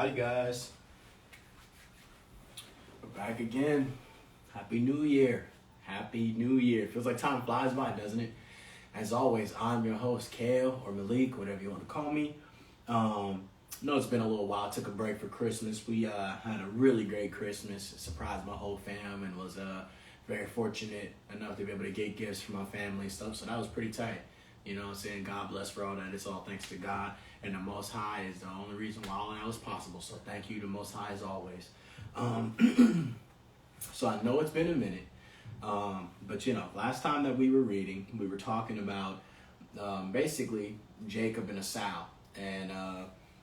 Hi guys, we're back again. Happy New Year. Happy New Year. Feels like time flies by, doesn't it? As always, I'm your host, Kale or Malik, whatever you want to call me. I know it's been a little while. Took a break for Christmas. We had a really great Christmas. It surprised my whole fam and was very fortunate enough to be able to get gifts from my family and stuff. So that was pretty tight. You know what I'm saying? God bless for all that. It's all thanks to God. And the Most High is the only reason why all that was possible. So thank you to Most High as always. So I know it's been a minute. But last time that we were reading, we were talking about basically Jacob and Assad. And,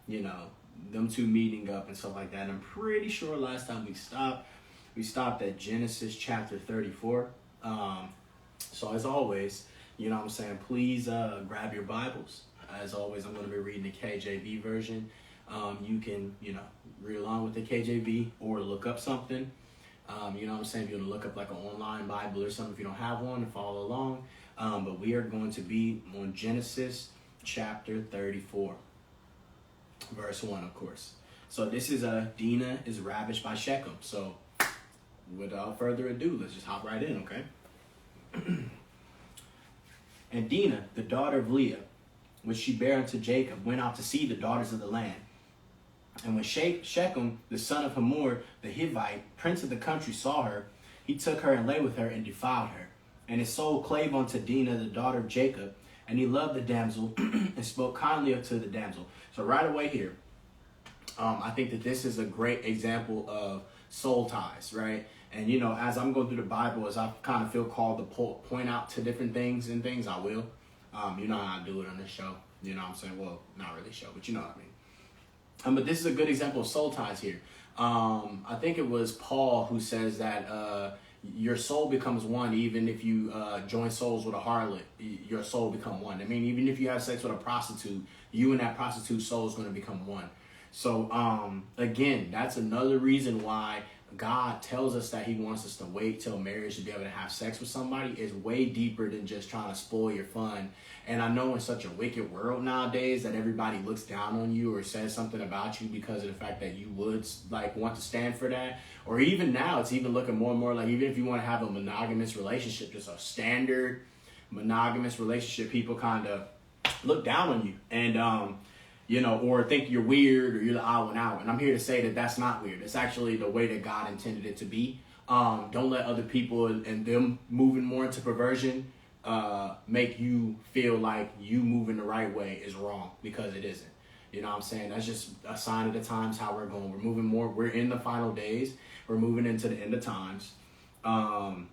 them two meeting up and stuff like that. And I'm pretty sure last time we stopped at Genesis chapter 34. So as always, please grab your Bibles. As always, I'm going to be reading the KJV version. You can, read along with the KJV or look up something. If you want to look up like an online Bible or something if you don't have one and follow along. But we are going to be on Genesis chapter 34, verse 1, of course. So this is Dinah is ravished by Shechem. So without further ado, let's just hop right in, okay? And Dinah, the daughter of Leah, which she bare unto Jacob, went out to see the daughters of the land. And when Shechem, the son of Hamor, the Hivite, prince of the country, saw her, he took her and lay with her and defiled her. And his soul clave unto Dinah, the daughter of Jacob, and he loved the damsel and spoke kindly unto the damsel. So right away here, I think that this is a great example of soul ties, right? And, as I'm going through the Bible, as I kind of feel called to point out to different things and things, I will. You know how I do it on this show. You know what I'm saying? Well, not really show, but you know what I mean. But this is a good example of soul ties here. I think it was Paul who says that your soul becomes one even if you join souls with a harlot. Your soul become one. I mean, even if you have sex with a prostitute, you and that prostitute's soul is going to become one. So, again, that's another reason why God tells us that he wants us to wait till marriage to be able to have sex with somebody. Is way deeper than just trying to spoil your fun. And I know in such a wicked world nowadays that everybody looks down on you or says something about you because of the fact that you would want to stand for that. Or even now, it's even looking more and more like even if you want to have a monogamous relationship, just a standard monogamous relationship, people kind of look down on you. And, or think you're weird or you're the odd one out. And I'm here to say that that's not weird. It's actually the way that God intended it to be. Don't let other people and them moving more into perversion make you feel like you moving the right way is wrong, because it isn't. You know what I'm saying? That's just a sign of the times how we're going. We're moving more. We're in the final days. We're moving into the end of times. And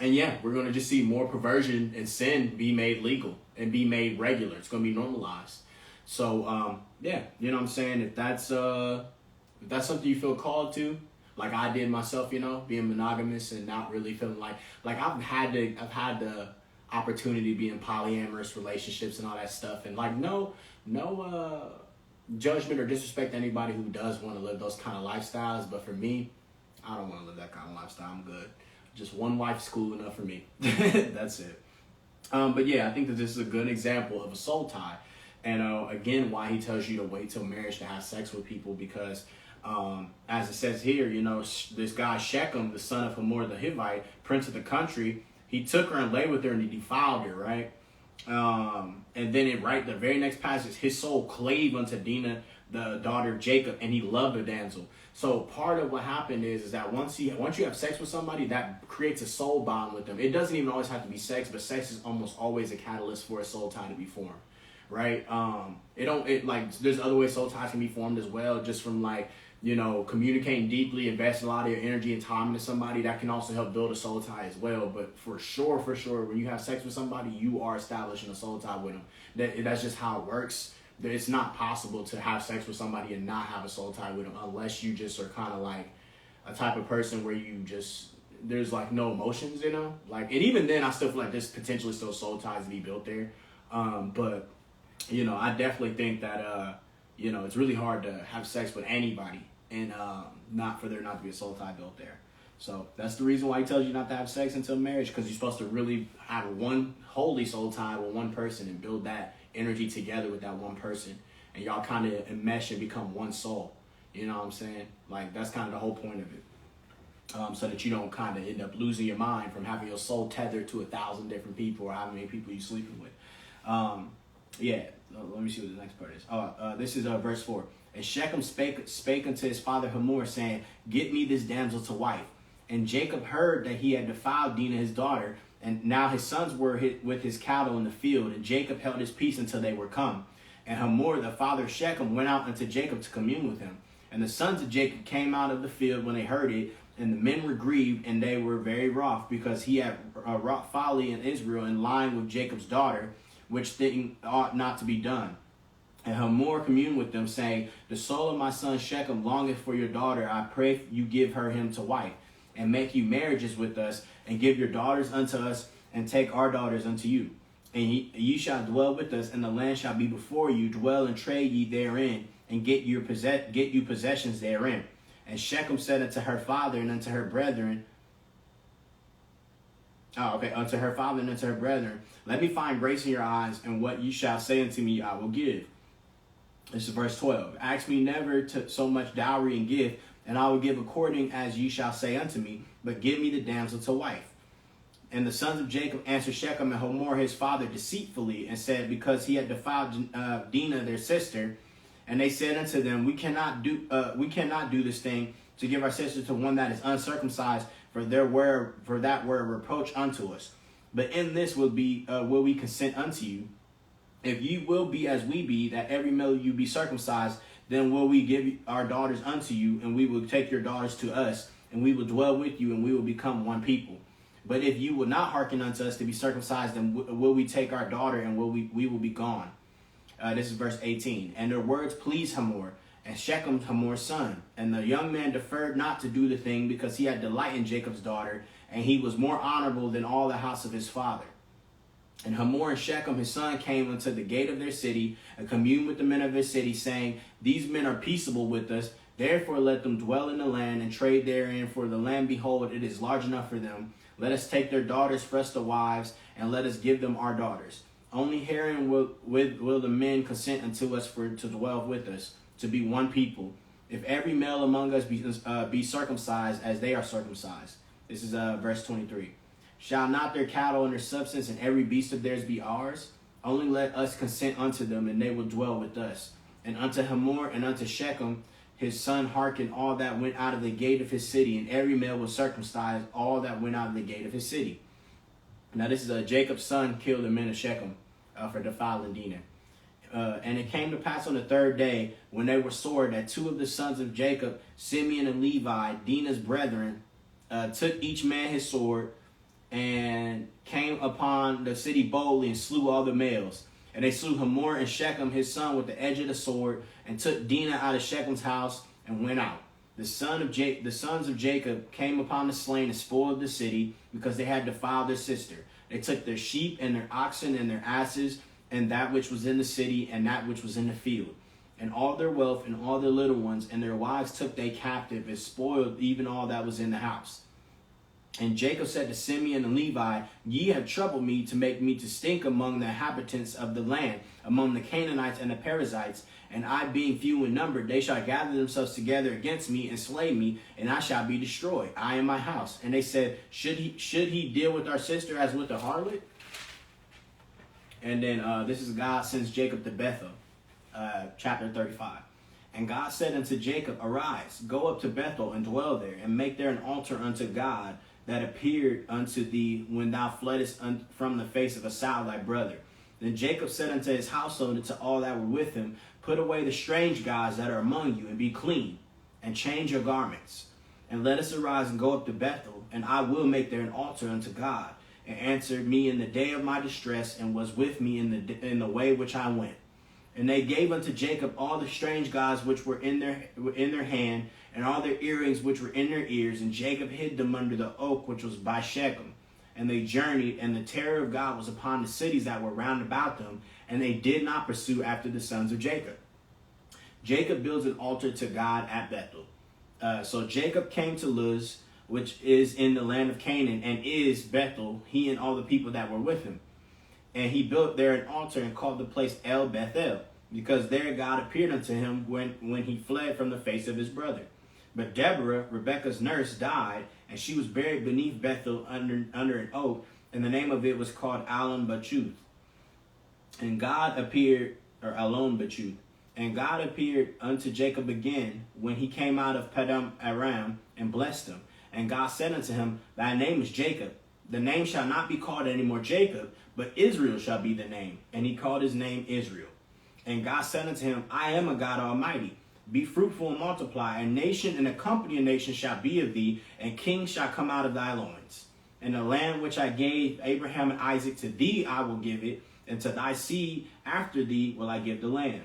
yeah, we're going to just see more perversion and sin be made legal and be made regular. It's going to be normalized. So, yeah, you know what I'm saying? If that's something you feel called to, like I did myself, being monogamous and not really feeling like I've had the opportunity to be in polyamorous relationships and all that stuff. And no judgment or disrespect to anybody who does want to live those kind of lifestyles. But for me, I don't want to live that kind of lifestyle. I'm good. Just one wife's cool enough for me. That's it. But yeah, I think that this is a good example of a soul tie. And again, why he tells you to wait till marriage to have sex with people, because as it says here, this guy Shechem, the son of Hamor the Hivite, prince of the country, he took her and lay with her and he defiled her, right? And then the very next passage, his soul clave unto Dinah, the daughter of Jacob, and he loved the damsel. So part of what happened is that once you have sex with somebody, that creates a soul bond with them. It doesn't even always have to be sex, but sex is almost always a catalyst for a soul tie to be formed. Right? There's other ways soul ties can be formed as well, just from communicating deeply, investing a lot of your energy and time into somebody. That can also help build a soul tie as well. But for sure, when you have sex with somebody, you are establishing a soul tie with them. That's just how it works. It's not possible to have sex with somebody and not have a soul tie with them, unless you just are kind of like a type of person where there's no emotions, and even then I still feel like there's potentially still soul ties to be built there. But I definitely think that, it's really hard to have sex with anybody and not for there not to be a soul tie built there. So that's the reason why he tells you not to have sex until marriage, because you're supposed to really have one holy soul tie with one person and build that energy together with that one person. And y'all kind of enmesh and become one soul. You know what I'm saying? Like, that's kind of the whole point of it. So that you don't kind of end up losing your mind from having your soul tethered to 1,000 different people or how many people you're sleeping with. Yeah, let me see what the next part is. This is verse 4. And Shechem spake unto his father Hamor, saying, Get me this damsel to wife. And Jacob heard that he had defiled Dinah his daughter, and now his sons were with his cattle in the field, and Jacob held his peace until they were come. And Hamor, the father of Shechem, went out unto Jacob to commune with him. And the sons of Jacob came out of the field when they heard it, and the men were grieved, and they were very wroth, because he had wrought folly in Israel in lying with Jacob's daughter, which thing ought not to be done. And Hamor communed with them, saying, The soul of my son Shechem longeth for your daughter. I pray you give her him to wife, and make you marriages with us, and give your daughters unto us, and take our daughters unto you. And ye shall dwell with us, and the land shall be before you. Dwell and trade ye therein, and get you possessions therein. And Shechem said unto her father and unto her brethren, unto her father and unto her brethren, Let me find grace in your eyes, and what you shall say unto me I will give. This is verse 12. Ask me never to so much dowry and gift, and I will give according as ye shall say unto me, but give me the damsel to wife. And the sons of Jacob answered Shechem and Hamor his father deceitfully, and said, Because he had defiled Dinah their sister. And they said unto them, We cannot do this thing, to give our sister to one that is uncircumcised, for that were a reproach unto us. But in this will we consent unto you. If ye will be as we be, that every male of you be circumcised, then will we give our daughters unto you, and we will take your daughters to us, and we will dwell with you, and we will become one people. But if you will not hearken unto us to be circumcised, then will we take our daughter, and we will be gone. This is verse 18. And their words pleased Hamor, and Shechem Hamor's son. And the young man deferred not to do the thing, because he had delight in Jacob's daughter, and he was more honorable than all the house of his father. And Hamor and Shechem his son came unto the gate of their city, and communed with the men of their city, saying, These men are peaceable with us, therefore let them dwell in the land, and trade therein, for the land, behold, it is large enough for them. Let us take their daughters for us to wives, and let us give them our daughters. Only herein will the men consent unto us to dwell with us, to be one people, if every male among us be circumcised as they are circumcised. This is verse 23. Shall not their cattle and their substance and every beast of theirs be ours? Only let us consent unto them, and they will dwell with us. And unto Hamor and unto Shechem his son hearkened all that went out of the gate of his city, and every male was circumcised, all that went out of the gate of his city. Now this is Jacob's son killed the men of Shechem for defiling Dinah. And it came to pass on the third day, when they were sore, that two of the sons of Jacob, Simeon and Levi, Dinah's brethren, took each man his sword, and came upon the city boldly, and slew all the males. And they slew Hamor and Shechem his son with the edge of the sword, and took Dinah out of Shechem's house, and went out. The sons of Jacob came upon the slain and spoiled the city, because they had defiled their sister. They took their sheep and their oxen and their asses, and that which was in the city, and that which was in the field, and all their wealth, and all their little ones, and their wives took they captive, and spoiled even all that was in the house. And Jacob said to Simeon and Levi, Ye have troubled me to make me to stink among the inhabitants of the land, among the Canaanites and the Perizzites, and I being few in number, they shall gather themselves together against me and slay me, and I shall be destroyed, I and my house. And they said, Should he deal with our sister as with a harlot? And then this is God sends Jacob to Bethel, chapter 35. And God said unto Jacob, Arise, go up to Bethel, and dwell there, and make there an altar unto God, that appeared unto thee when thou fleddest from the face of Assad thy brother. Then Jacob said unto his household and to all that were with him, Put away the strange gods that are among you, and be clean, and change your garments. And let us arise and go up to Bethel, and I will make there an altar unto God. And answered me in the day of my distress, and was with me in the way which I went. And they gave unto Jacob all the strange gods which were in their hand, and all their earrings which were in their ears, and Jacob hid them under the oak which was by Shechem. And they journeyed, and the terror of God was upon the cities that were round about them, and they did not pursue after the sons of Jacob. Jacob builds an altar to God at Bethel. So Jacob came to Luz, which is in the land of Canaan, and is Bethel, he and all the people that were with him. And he built there an altar, and called the place El Bethel, because there God appeared unto him when he fled from the face of his brother. But Deborah, Rebekah's nurse, died, and she was buried beneath Bethel under an oak, and the name of it was called Alon Bachuth. And God appeared, or Alon Bachuth, and God appeared unto Jacob again when he came out of Padam Aram and blessed him. And God said unto him, Thy name is Jacob. The name shall not be called any more Jacob, but Israel shall be the name. And he called his name Israel. And God said unto him, I am a God Almighty. Be fruitful and multiply. A nation and a company of nations shall be of thee, and kings shall come out of thy loins. And the land which I gave Abraham and Isaac, to thee I will give it, and to thy seed after thee will I give the land.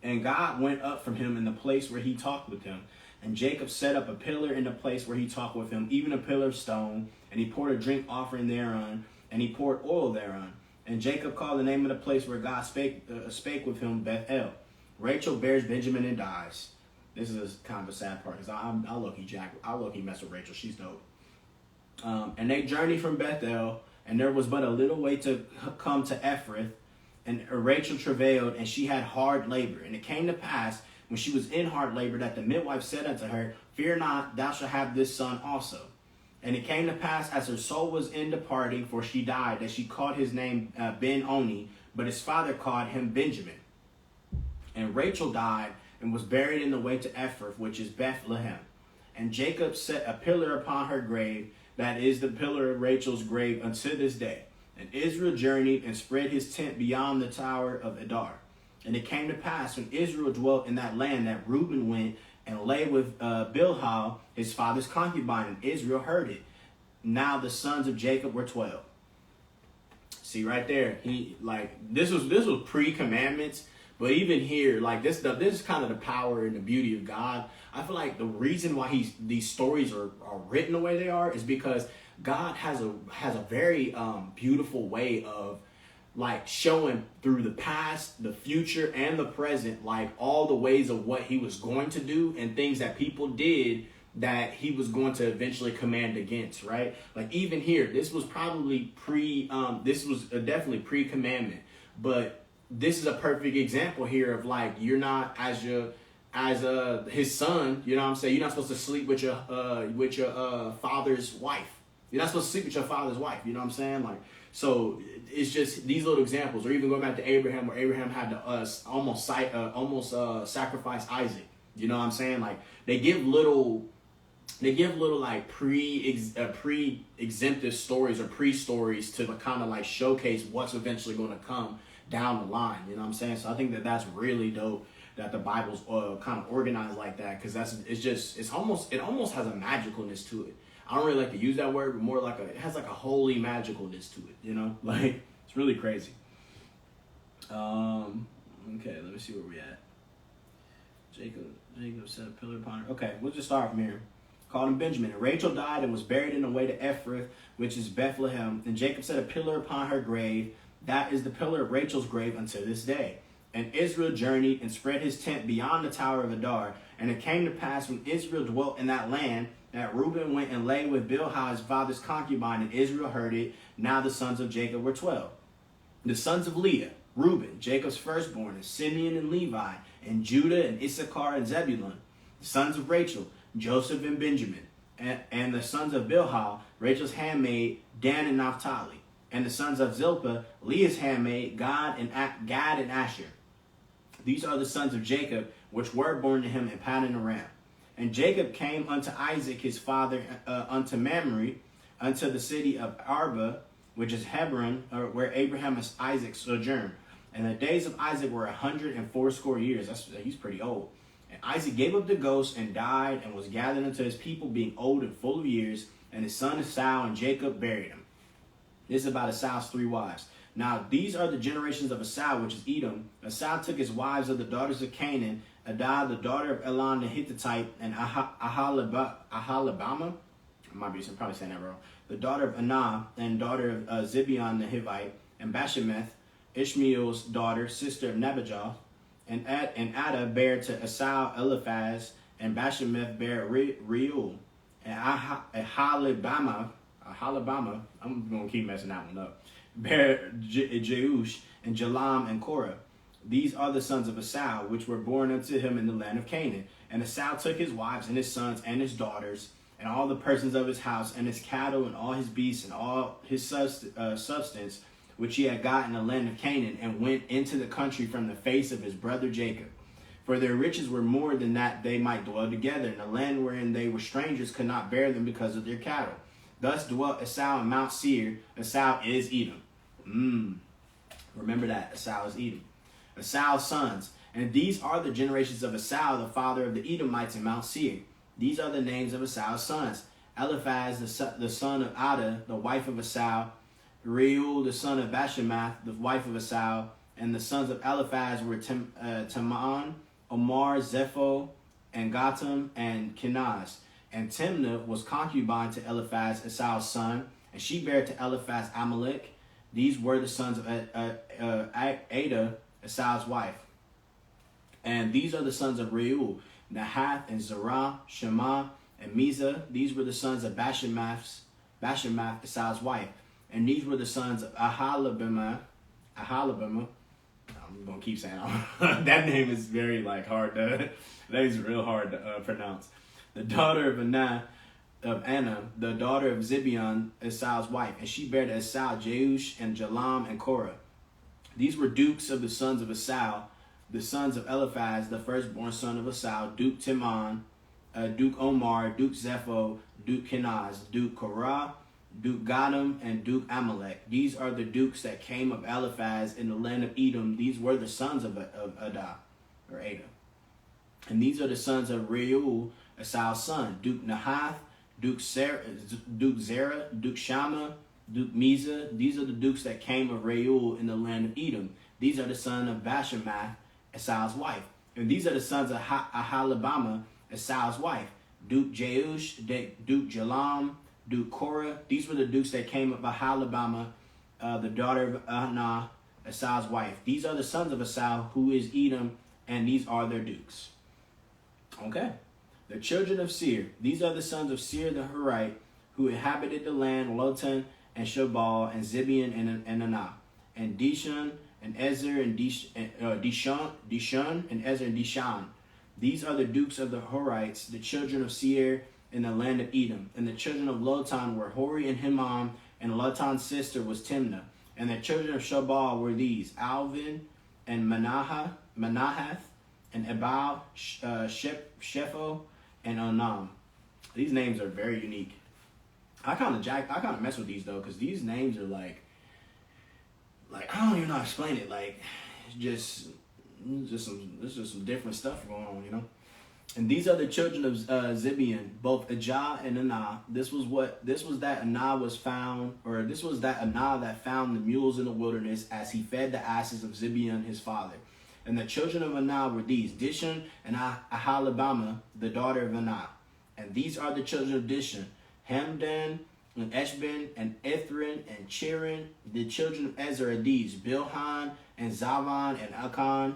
And God went up from him in the place where he talked with him. And Jacob set up a pillar in the place where he talked with him, even a pillar of stone. And he poured a drink offering thereon, and he poured oil thereon. And Jacob called the name of the place where God spake with him Bethel. Rachel bears Benjamin and dies. This is kind of a sad part, because I low-key mess with Rachel. She's dope. And they journeyed from Bethel, and there was but a little way to come to Ephrath. And Rachel travailed, and she had hard labor. And it came to pass, when she was in hard labor, that the midwife said unto her, Fear not, thou shalt have this son also. And it came to pass, as her soul was in departing, for she died, that she called his name Ben-Oni, but his father called him Benjamin. And Rachel died, and was buried in the way to Ephrath, which is Bethlehem. And Jacob set a pillar upon her grave, that is the pillar of Rachel's grave unto this day. And Israel journeyed and spread his tent beyond the tower of Adar. And it came to pass, when Israel dwelt in that land, that Reuben went and lay with Bilhah, his father's concubine, and Israel heard it. Now the sons of Jacob were 12. See right there, this was pre-commandments, but even here, this is kind of the power and the beauty of God. I feel like the reason why these stories are written the way they are is because God has a very beautiful way of showing through the past, the future, and the present, all the ways of what he was going to do and things that people did that he was going to eventually command against, right? Even here, this was probably definitely pre-commandment, but this is a perfect example here of you're not as his son, you know what I'm saying? You're not supposed to sleep with your father's wife. You're not supposed to sleep with your father's wife, you know what I'm saying? So it's just these little examples, or even going back to Abraham, where Abraham had to almost sacrifice Isaac. You know what I'm saying? They give little pre-exemptive stories or pre-stories to kind of showcase what's eventually going to come down the line. You know what I'm saying? So I think that's really dope that the Bible's kind of organized like that, because it almost has a magicalness to it. I don't really like to use that word, but more it has a holy magicalness to it, you know? It's really crazy. Okay, let me see where we at. Jacob set a pillar upon her. Okay, we'll just start from here. Called him Benjamin. And Rachel died and was buried in the way to Ephrath, which is Bethlehem. And Jacob set a pillar upon her grave. That is the pillar of Rachel's grave unto this day. And Israel journeyed and spread his tent beyond the tower of Adar. And it came to pass, when Israel dwelt in that land, that Reuben went and lay with Bilhah, his father's concubine, and Israel heard it. Now the sons of Jacob were 12. The sons of Leah, Reuben, Jacob's firstborn, and Simeon and Levi, and Judah and Issachar and Zebulun. The sons of Rachel, Joseph and Benjamin. And the sons of Bilhah, Rachel's handmaid, Dan and Naphtali. And the sons of Zilpah, Leah's handmaid, Gad and Asher. These are the sons of Jacob, which were born to him in Paddan Aram. And Jacob came unto Isaac his father unto Mamre, unto the city of Arba, which is Hebron, where Abraham and Isaac sojourned. And the days of Isaac were 180 years. He's pretty old. And Isaac gave up the ghost and died, and was gathered unto his people, being old and full of years. And his son Esau and Jacob buried him. This is about Esau's 3 wives. Now these are the generations of Esau, which is Edom. Esau took his wives of the daughters of Canaan, Adah, the daughter of Elon the Hittite, and Ahalabama, I'm probably saying that wrong, the daughter of Anah, and daughter of Zibeon the Hivite, and Bashemeth, Ishmael's daughter, sister of Nebajoth, and Ada bare to Esau Eliphaz, and Bashemeth bare Reuel, and Ahalabama, I'm going to keep messing that one up, bare Jeush, and Jalam, and Korah. These are the sons of Assad, which were born unto him in the land of Canaan. And Assad took his wives and his sons and his daughters, and all the persons of his house, and his cattle, and all his beasts, and all his substance, which he had got in the land of Canaan, and went into the country from the face of his brother Jacob. For their riches were more than that they might dwell together, and the land wherein they were strangers could not bear them because of their cattle. Thus dwelt Esau in Mount Seir. Esau is Edom. Remember that. Esau is Edom. Esau's sons. And these are the generations of Esau, the father of the Edomites in Mount Seir. These are the names of Esau's sons. Eliphaz, the son of Ada, the wife of Esau. Reuel, the son of Bashemath, the wife of Esau. And the sons of Eliphaz were Teman, Omar, Zepho, and Gatam, and Kenaz. And Timnah was concubine to Eliphaz, Esau's son, and she bare to Eliphaz Amalek. These were the sons of Ada, Esau's wife. And these are the sons of Reuel, Nahath, and Zerah, Shema, and Mizah. These were the sons of Bashemath, Esau's wife. And these were the sons of Ahalabama. I'm going to keep saying it. That name is very hard to, that is real hard to pronounce. The daughter of Anna, the daughter of Zibeon, Esau's wife. And she bare to Esau Jeush and Jalam and Korah. These were dukes of the sons of Esau, the sons of Eliphaz, the firstborn son of Esau, Duke Timon, Duke Omar, Duke Zepho, Duke Kenaz, Duke Korah, Duke Gatam, and Duke Amalek. These are the dukes that came of Eliphaz in the land of Edom. These were the sons of Ada. And these are the sons of Reuel, Esau's son, Duke Nahath, Duke Zerah, Duke Shammah, Duke Mizah. These are the dukes that came of Reuel in the land of Edom. These are the sons of Bashemath, Esau's wife. And these are the sons of Ahalabama, Esau's wife, Duke Jeush, Duke Jalam, Duke Korah. These were the dukes that came of Ahalabama, the daughter of Anah, Esau's wife. These are the sons of Esau, who is Edom, and these are their dukes. Okay. The children of Seir. These are the sons of Seir the Horite, who inhabited the land, Lotan and Shobal and Zibeon and Anah, and Dishon and Ezer and Dishon and Ezer and Dishan. These are the dukes of the Horites, the children of Seir in the land of Edom. And the children of Lotan were Hori and Himam, and Lotan's sister was Timnah. And the children of Shobal were these, Alvin and Manahath, and Ebal, Shepho, and Onam. These names are very unique. I kind of mess with these though, because these names are like I don't even know how to explain it. It's just some different stuff going on, you know. And these are the children of Zibeon, both Ajah and Anah. This was that Anah that found the mules in the wilderness as he fed the asses of Zibeon his father. And the children of Anah were these, Dishon and Ahalabama, the daughter of Anah. And these are the children of Dishon, Hamdan and Eshban and Ithran and Chirin. The children of Ezer are these, Bilhan and Zavan and Akan.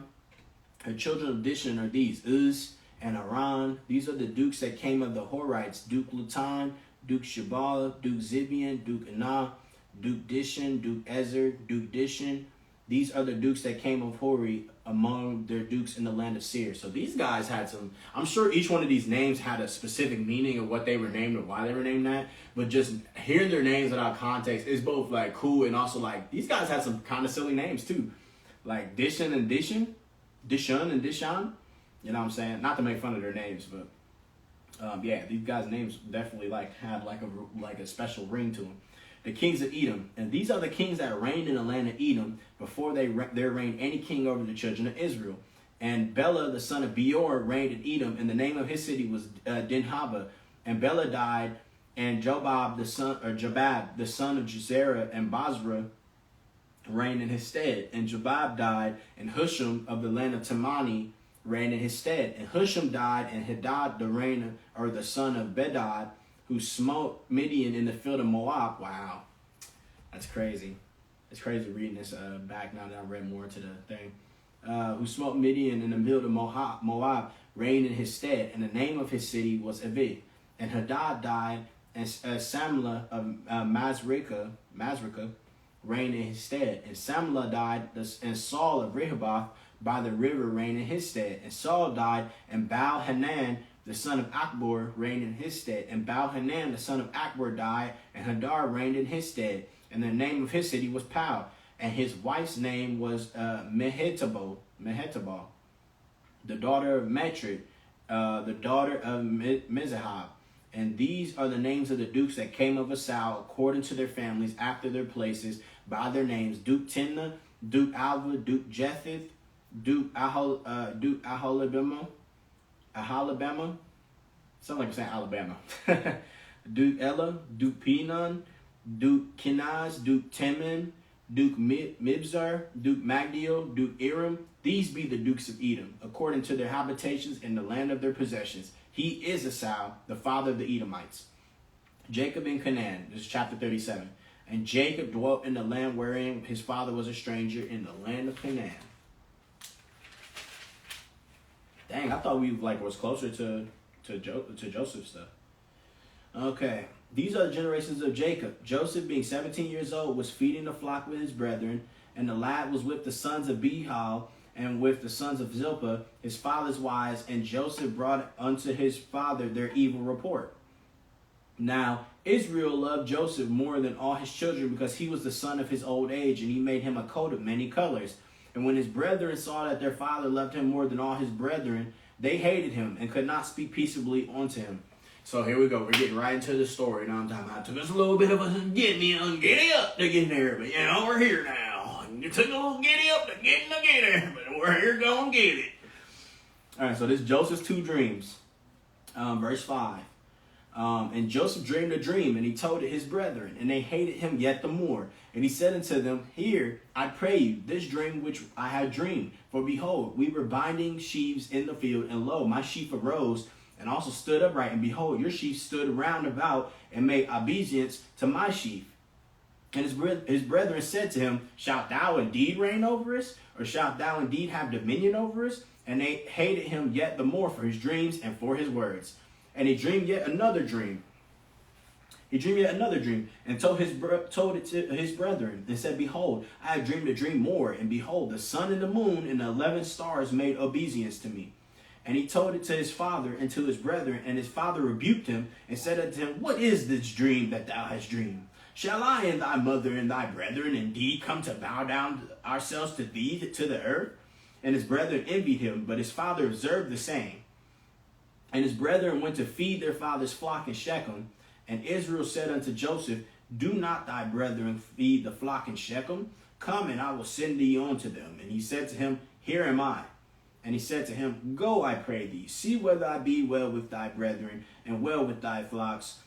The children of Dishon are these, Uz and Aran. These are the dukes that came of the Horites, Duke Lutan, Duke Shabal, Duke Zibeon, Duke Anah, Duke Dishon, Duke Ezer, Duke Dishon. These are the dukes that came of Hori among their dukes in the land of Seir. So these guys had some, I'm sure each one of these names had a specific meaning of what they were named or why they were named that. But just hearing their names without context is both cool and also these guys had some kind of silly names too. Like Dishon and Dishon, Dishon and Dishan. You know what I'm saying? Not to make fun of their names, but yeah, these guys' names definitely had a special ring to them. The kings of Edom, and these are the kings that reigned in the land of Edom before there reigned any king over the children of Israel. And Bela, the son of Beor, reigned in Edom, and the name of his city was Dinhaba. And Bela died, and Jobab, the son of Jezerah, and Basra reigned in his stead. And Jobab died, and Husham of the land of Temani reigned in his stead. And Husham died, and Hadad, the son of Bedad, who smote Midian in the field of Moab. Wow, that's crazy. It's crazy reading this back now that I read more into the thing. Who smote Midian in the field of Moab, reigned in his stead, and the name of his city was Avid. And Hadad died, and Samlah of Masrekah reigned in his stead. And Samlah died, and Saul of Rehoboth by the river reigned in his stead. And Saul died, and Baal-Hanan, the son of Akbor, reigned in his stead. And Baal-Hanan, the son of Akbor, died, and Hadar reigned in his stead. And the name of his city was Pau, and his wife's name was Mehetabel, the daughter of Matred, the daughter of Mizahab. And these are the names of the dukes that came of Assad according to their families after their places by their names: Duke Timnah, Duke Alva, Duke Jetheth, Duke Aholibama. Sound like I'm saying Alabama. Duke Ella, Duke Pinon, Duke Kenaz, Duke Teman, Duke Mibzar, Duke Magdiel, Duke Iram. These be the dukes of Edom, according to their habitations in the land of their possessions. He is Esau, the father of the Edomites. Jacob in Canaan, this is chapter 37. And Jacob dwelt in the land wherein his father was a stranger, in the land of Canaan. Dang, I thought we was closer to Joseph's stuff. Okay, these are the generations of Jacob. Joseph, being 17 years old, was feeding the flock with his brethren, and the lad was with the sons of Behal and with the sons of Zilpah, his father's wives, and Joseph brought unto his father their evil report. Now Israel loved Joseph more than all his children, because he was the son of his old age, and he made him a coat of many colors. And when his brethren saw that their father loved him more than all his brethren, they hated him and could not speak peaceably unto him. So here we go. We're getting right into the story. Now I'm talking about it took us a little bit of a giddy up to get there, but we're here now. It took a little giddy up to get there, but we're here going to get it. All right, so this is Joseph's two dreams. Verse 5. And Joseph dreamed a dream, and he told it his brethren, and they hated him yet the more. And he said unto them, Hear, I pray you, this dream which I had dreamed. For behold, we were binding sheaves in the field, and lo, my sheaf arose, and also stood upright. And behold, your sheaf stood round about, and made obeisance to my sheaf. And his brethren said to him, Shalt thou indeed reign over us? Or shalt thou indeed have dominion over us? And they hated him yet the more for his dreams and for his words. And he dreamed yet another dream. And told it to his brethren, and said, Behold, I have dreamed a dream more, and behold, the sun and the moon and the 11 stars made obeisance to me. And he told it to his father and to his brethren, and his father rebuked him, and said unto him, What is this dream that thou hast dreamed? Shall I and thy mother and thy brethren indeed come to bow down ourselves to thee to the earth? And his brethren envied him, but his father observed the same. And his brethren went to feed their father's flock in Shechem. And Israel said unto Joseph, Do not thy brethren feed the flock in Shechem? Come, and I will send thee on to them. And he said to him, Here am I. And he said to him, Go, I pray thee, see whether I be well with thy brethren, and well with thy flocks,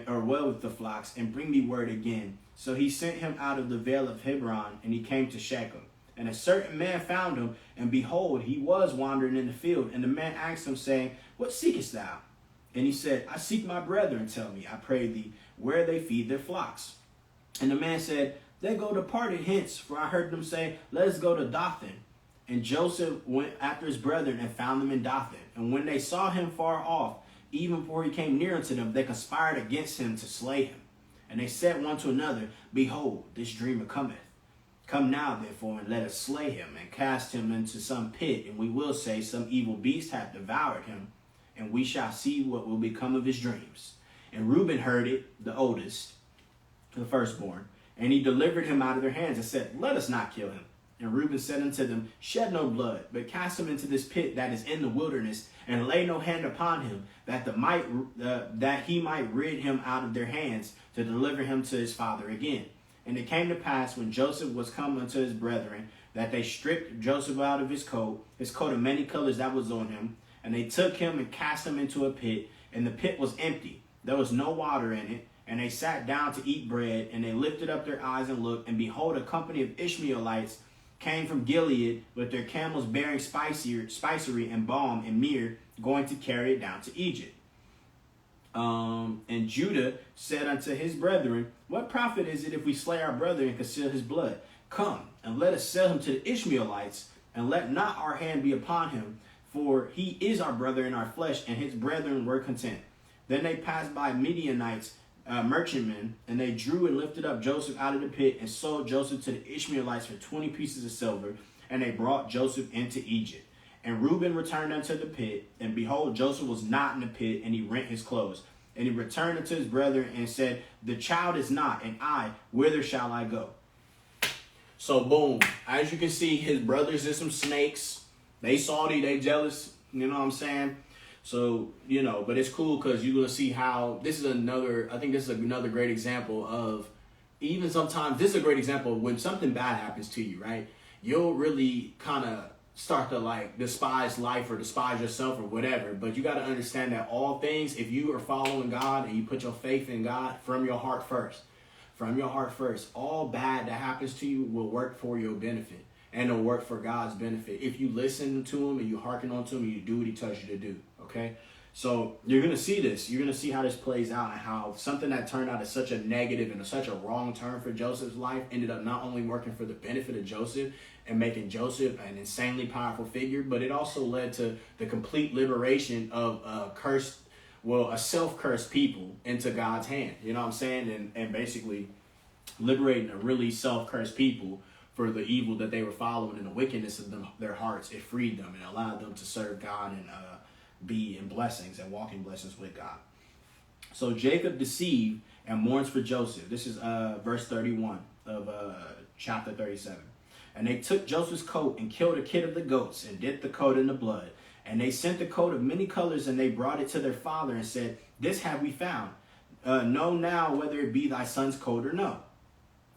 or well with the flocks, and bring me word again. So he sent him out of the vale of Hebron, and he came to Shechem. And a certain man found him, and behold, he was wandering in the field. And the man asked him, saying, What seekest thou? And he said, I seek my brethren, tell me, I pray thee, where they feed their flocks. And the man said, They go departed hence, for I heard them say, Let us go to Dothan. And Joseph went after his brethren and found them in Dothan. And when they saw him far off, even before he came near unto them, they conspired against him to slay him. And they said one to another, Behold, this dreamer cometh. Come now, therefore, and let us slay him, and cast him into some pit, and we will say, Some evil beast hath devoured him, and we shall see what will become of his dreams. And Reuben heard it, the oldest, the firstborn, and he delivered him out of their hands, and said, Let us not kill him. And Reuben said unto them, Shed no blood, but cast him into this pit that is in the wilderness, and lay no hand upon him, that he might rid him out of their hands, to deliver him to his father again. And it came to pass, when Joseph was come unto his brethren, that they stripped Joseph out of his coat of many colors that was on him, and they took him and cast him into a pit, and the pit was empty. There was no water in it. And they sat down to eat bread, and they lifted up their eyes and looked, and behold, a company of Ishmaelites came from Gilead with their camels bearing spicery and balm and myrrh, going to carry it down to Egypt. And Judah said unto his brethren, What profit is it if we slay our brother and conceal his blood? Come, and let us sell him to the Ishmaelites, and let not our hand be upon him, for he is our brother in our flesh. And his brethren were content. Then they passed by Midianites, merchantmen, and they drew and lifted up Joseph out of the pit, and sold Joseph to the Ishmaelites for 20 pieces of silver. and they brought Joseph into Egypt. And Reuben returned unto the pit, and behold, Joseph was not in the pit, and he rent his clothes. And he returned unto his brethren and said, the child is not, and I, whither shall I go? So boom, as you can see, his brothers is some snakes. They salty, they jealous, you know what I'm saying? So, you know, but it's cool because you're going to see how this is another, I think this is another great example of, even sometimes, this is a great example of when something bad happens to you, right? You'll really kind of start to like despise life or despise yourself or whatever. But you got to understand that all things, if you are following God and you put your faith in God from your heart first, all bad that happens to you will work for your benefit and it'll work for God's benefit. If you listen to him and you hearken on to him and you do what he tells you to do. Okay. So you're going to see this. You're going to see how this plays out and how something that turned out as such a negative and such a wrong turn for Joseph's life ended up not only working for the benefit of Joseph and making Joseph an insanely powerful figure, but it also led to the complete liberation of a self-cursed people into God's hand. You know what I'm saying? And basically liberating a really self-cursed people for the evil that they were following and the wickedness of their hearts. It freed them and allowed them to serve God and be in blessings and walk in blessings with God. So Jacob deceived and mourns for Joseph. This is verse 31 of chapter 37. And they took Joseph's coat and killed a kid of the goats and dipped the coat in the blood. And they sent the coat of many colors and they brought it to their father and said, this have we found. Know now whether it be thy son's coat or no.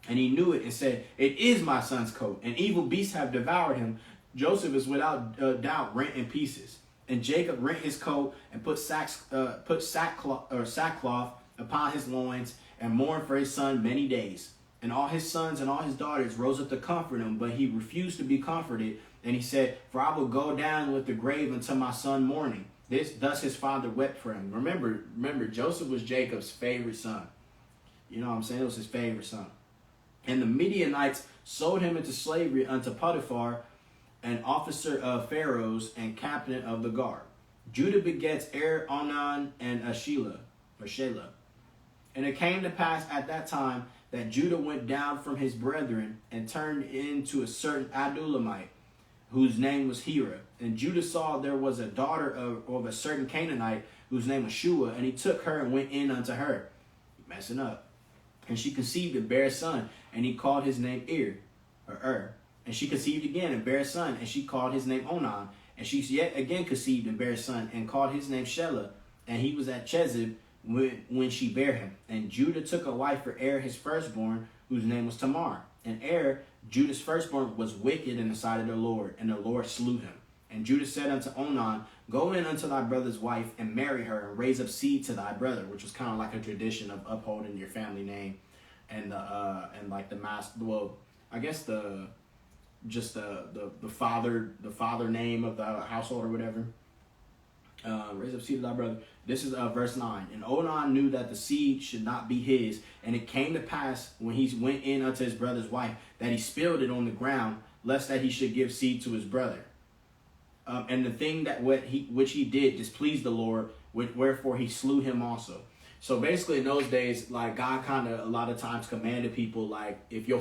And he knew it and said, it is my son's coat, and evil beasts have devoured him. Joseph is without doubt rent in pieces. And Jacob rent his coat and put sackcloth upon his loins and mourned for his son many days. And all his sons and all his daughters rose up to comfort him, but he refused to be comforted. And he said, for I will go down with the grave until my son mourning. Thus his father wept for him. Remember, Joseph was Jacob's favorite son. You know what I'm saying? It was his favorite son. And the Midianites sold him into slavery unto Potiphar, an officer of Pharaoh's and captain of the guard. Judah begets Onan and Shelah. And it came to pass at that time that Judah went down from his brethren and turned into a certain Adullamite, whose name was Hira. And Judah saw there was a daughter of a certain Canaanite, whose name was Shua, and he took her and went in unto her. Messing up. And she conceived and bare a son, and he called his name Er. And she conceived again and bare a son, and she called his name Onan. And she yet again conceived and bare a son, and called his name Shelah. And he was at Chezib when she bare him. And Judah took a wife for his firstborn, whose name was Tamar. And Judah's firstborn, was wicked in the sight of the Lord, and the Lord slew him. And Judah said unto Onan, go in unto thy brother's wife, and marry her, and raise up seed to thy brother, which was kind of like a tradition of upholding your family name, and like the master. Well, I guess the father name of the household or whatever. Raise up seed to thy brother. This is verse 9. And Onan knew that the seed should not be his, and it came to pass when he went in unto his brother's wife that he spilled it on the ground, lest that he should give seed to his brother. And the thing that which he did displeased the Lord, wherefore he slew him also. So basically, in those days, like God kind of a lot of times commanded people, like if your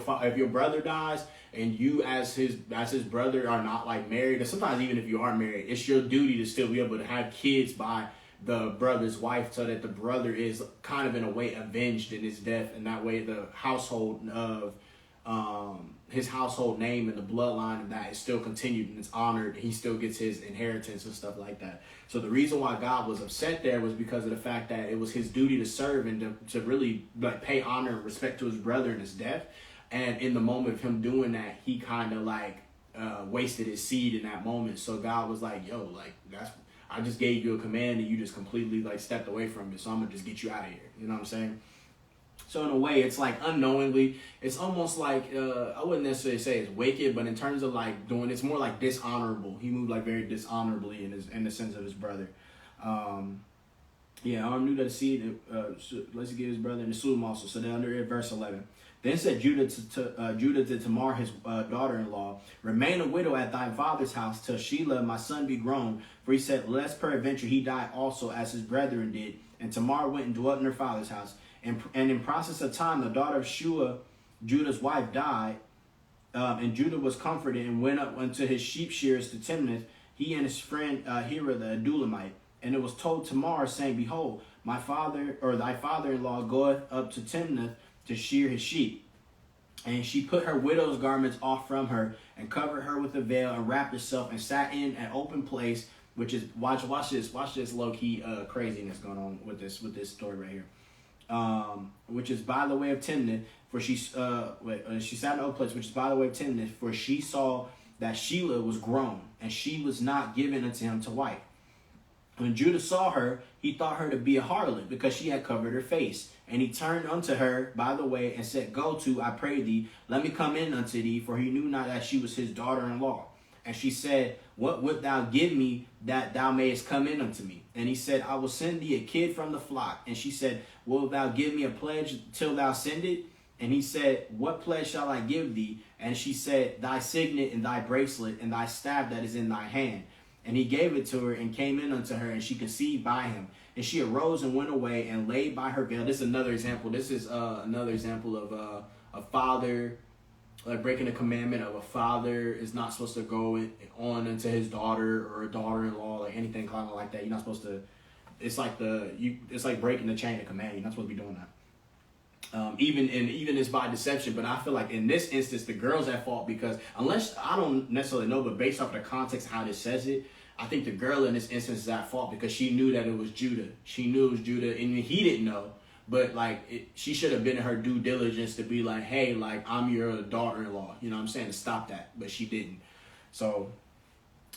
brother dies and you as his brother are not like married, or sometimes even if you are married, it's your duty to still be able to have kids by the brother's wife, so that the brother is kind of in a way avenged in his death, and that way the household of his household name and the bloodline of that is still continued and it's honored. He still gets his inheritance and stuff like that. So the reason why God was upset there was because of the fact that it was his duty to serve and to really like pay honor and respect to his brother in his death. And in the moment of him doing that, he kind of like wasted his seed in that moment. So God was like, yo, like I just gave you a command and you just completely like stepped away from it. So I'm gonna just get you out of here. You know what I'm saying? So in a way, it's like unknowingly, it's almost like, I wouldn't necessarily say it's wicked, but in terms of like doing, it's more like dishonorable. He moved like very dishonorably in the sense of his brother. Onan knew that the seed, let's give his brother and the slew him also. So then under verse 11, then said Judah to Tamar, his daughter-in-law, remain a widow at thy father's house till Shelah my son be grown. For he said, lest peradventure he die also as his brethren did. And Tamar went and dwelt in her father's house. And in process of time, the daughter of Shua, Judah's wife, died. And Judah was comforted and went up unto his sheep shearers to Timnath, he and his friend Hira the Adulamite. And it was told Tamar, saying, Behold, my father, or thy father-in-law, goeth up to Timnath to shear his sheep. And she put her widow's garments off from her, and covered her with a veil, and wrapped herself, and sat in an open place, which is, watch this low-key craziness going on with this story right here. Which is by the way of Timnath, for she sat in an open place, which is by the way of Timnath, for she saw that Shelah was grown, and she was not given unto him to wife. When Judah saw her, he thought her to be a harlot, because she had covered her face. And he turned unto her by the way, and said, Go to, I pray thee, let me come in unto thee, for he knew not that she was his daughter-in-law. And she said, What wilt thou give me, that thou mayest come in unto me? And he said, I will send thee a kid from the flock. And she said, Wilt thou give me a pledge till thou send it? And he said, What pledge shall I give thee? And she said, Thy signet, and thy bracelet, and thy staff that is in thy hand. And he gave it to her, and came in unto her, and she conceived by him. And she arose and went away, and laid by her veil. This is another example. This is another example of a father, like breaking the commandment of a father is not supposed to go on into his daughter or a daughter-in-law, like anything kind of like that. You're not supposed to. It's like breaking the chain of command. You're not supposed to be doing that. Even it's by deception. But I feel like in this instance, the girl's at fault, because unless, I don't necessarily know, but based off the context of how this says it, I think the girl in this instance is at fault, because she knew that it was Judah. She knew it was Judah, and he didn't know. But like, she should have been in her due diligence to be like, hey, like, I'm your daughter-in-law. You know what I'm saying? To stop that. But she didn't. So,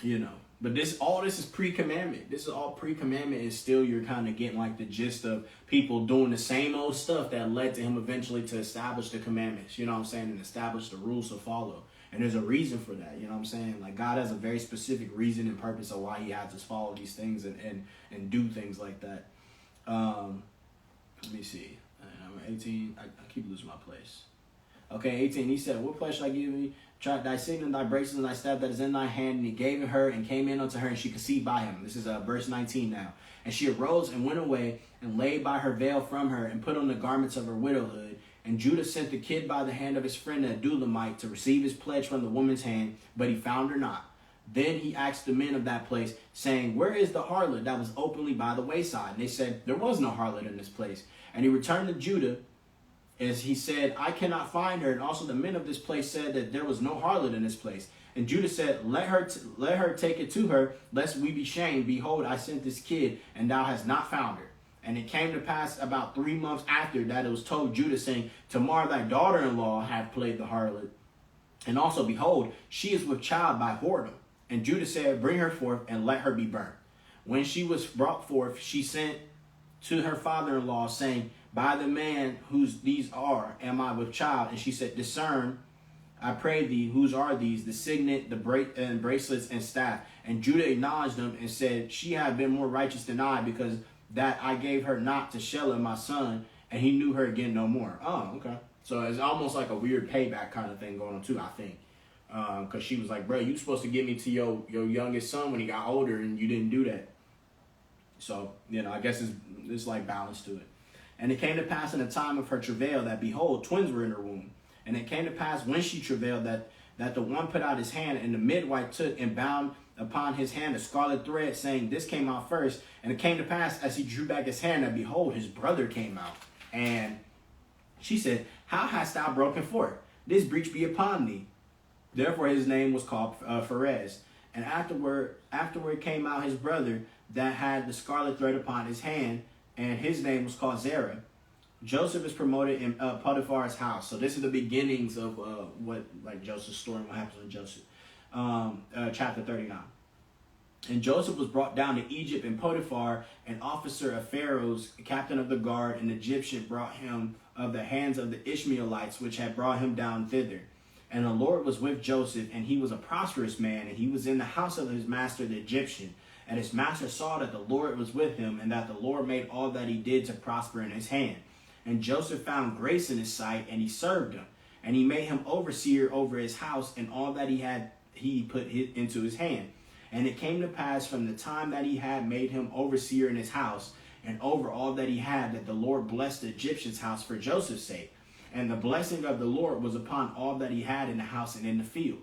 you know. But all this is pre-commandment. This is all pre-commandment, and still you're kind of getting like the gist of people doing the same old stuff that led to him eventually to establish the commandments. You know what I'm saying? And establish the rules to follow. And there's a reason for that. You know what I'm saying? Like, God has a very specific reason and purpose of why he has us follow these things and do things like that. Let me see. Number 18. I keep losing my place. Okay, 18. He said, What place shall I give thee? Thy signet, thy bracelet, and thy staff that is in thy hand. And he gave it her, and came in unto her, and she conceived by him. This is verse 19 now. And she arose and went away, and laid by her veil from her, and put on the garments of her widowhood. And Judah sent the kid by the hand of his friend the Adulamite to receive his pledge from the woman's hand, but he found her not. Then he asked the men of that place, saying, Where is the harlot that was openly by the wayside? And they said, There was no harlot in this place. And he returned to Judah, as he said, I cannot find her. And also the men of this place said that there was no harlot in this place. And Judah said, Let her take it to her, lest we be shamed. Behold, I sent this kid, and thou hast not found her. And it came to pass about 3 months after that it was told Judah, saying, Tamar thy daughter-in-law hath played the harlot. And also, behold, she is with child by whoredom. And Judah said, Bring her forth, and let her be burnt. When she was brought forth, she sent to her father-in-law, saying, By the man whose these are, am I with child? And she said, Discern, I pray thee, whose are these? The signet, the bracelets, and staff. And Judah acknowledged them, and said, She hath been more righteous than I, because that I gave her not to Shelah my son, and he knew her again no more. Oh, okay. So it's almost like a weird payback kind of thing going on too, I think. Because she was like, bro, you supposed to give me to your youngest son when he got older, and you didn't do that. So, you know, I guess it's like balance to it. And it came to pass in the time of her travail that, behold, twins were in her womb. And it came to pass when she travailed that the one put out his hand, and the midwife took and bound upon his hand a scarlet thread, saying, This came out first. And it came to pass, as he drew back his hand, that behold, his brother came out. And she said, How hast thou broken forth? This breach be upon thee. Therefore his name was called Pharez. And afterward came out his brother that had the scarlet thread upon his hand, and his name was called Zerah. Joseph is promoted in Potiphar's house. So this is the beginnings of what, like, Joseph's story and what happens with Joseph. Chapter 39. And Joseph was brought down to Egypt, and Potiphar, an officer of Pharaoh's, captain of the guard, an Egyptian, brought him of the hands of the Ishmaelites, which had brought him down thither. And the Lord was with Joseph, and he was a prosperous man, and he was in the house of his master the Egyptian. And his master saw that the Lord was with him, and that the Lord made all that he did to prosper in his hand. And Joseph found grace in his sight, and he served him. And he made him overseer over his house, and all that he had he put into his hand. And it came to pass from the time that he had made him overseer in his house, and over all that he had, that the Lord blessed the Egyptian's house for Joseph's sake. And the blessing of the Lord was upon all that he had in the house and in the field.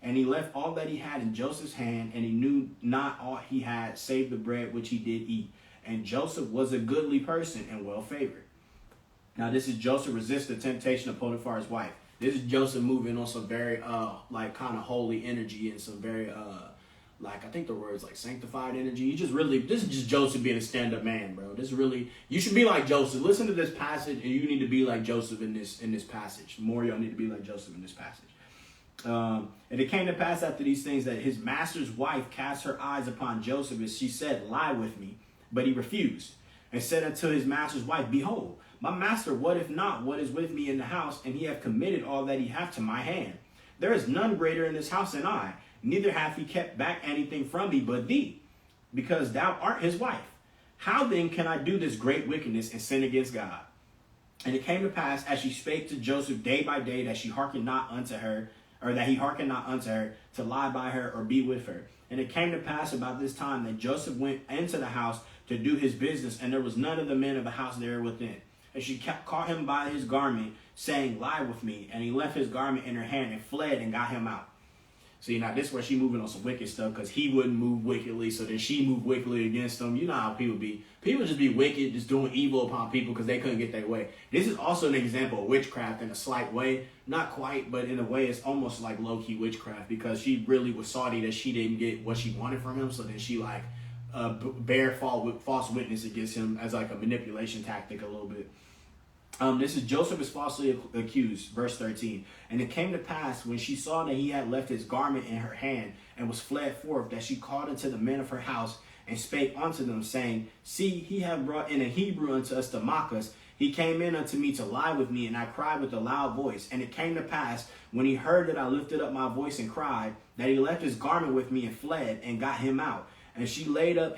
And he left all that he had in Joseph's hand, and he knew not aught he had, save the bread which he did eat. And Joseph was a goodly person and well favored. Now this is Joseph resists the temptation of Potiphar's wife. This is Joseph moving on some very like kind of holy energy and some very like I think the word's like sanctified energy. This is just Joseph being a stand-up man, bro. This really, you should be like Joseph. Listen to this passage, and you need to be like Joseph in this passage. More y'all need to be like Joseph in this passage. And it came to pass after these things that his master's wife cast her eyes upon Joseph, and she said, lie with me. But he refused, and said unto his master's wife, behold, my master, what if not what is with me in the house, and he have committed all that he hath to my hand? There is none greater in this house than I, neither hath he kept back anything from me but thee, because thou art his wife. How then can I do this great wickedness and sin against God? And it came to pass, as she spake to Joseph day by day, that she hearkened not unto her, or that he hearkened not unto her, to lie by her or be with her. And it came to pass about this time that Joseph went into the house to do his business, and there was none of the men of the house there within. And she caught him by his garment, saying, lie with me. And he left his garment in her hand and fled and got him out. See, now this is where she moving on some wicked stuff, because he wouldn't move wickedly, so then she moved wickedly against him. You know how people be. People just be wicked, just doing evil upon people because they couldn't get their way. This is also an example of witchcraft in a slight way. Not quite, but in a way it's almost like low-key witchcraft, because she really was salty that she didn't get what she wanted from him, so then she like bear false witness against him as like a manipulation tactic a little bit. This is Joseph is falsely accused, verse 13. And it came to pass when she saw that he had left his garment in her hand and was fled forth, that she called unto the men of her house and spake unto them, saying, see, he hath brought in a Hebrew unto us to mock us. He came in unto me to lie with me, and I cried with a loud voice. And it came to pass when he heard that I lifted up my voice and cried, that he left his garment with me and fled and got him out. And she laid up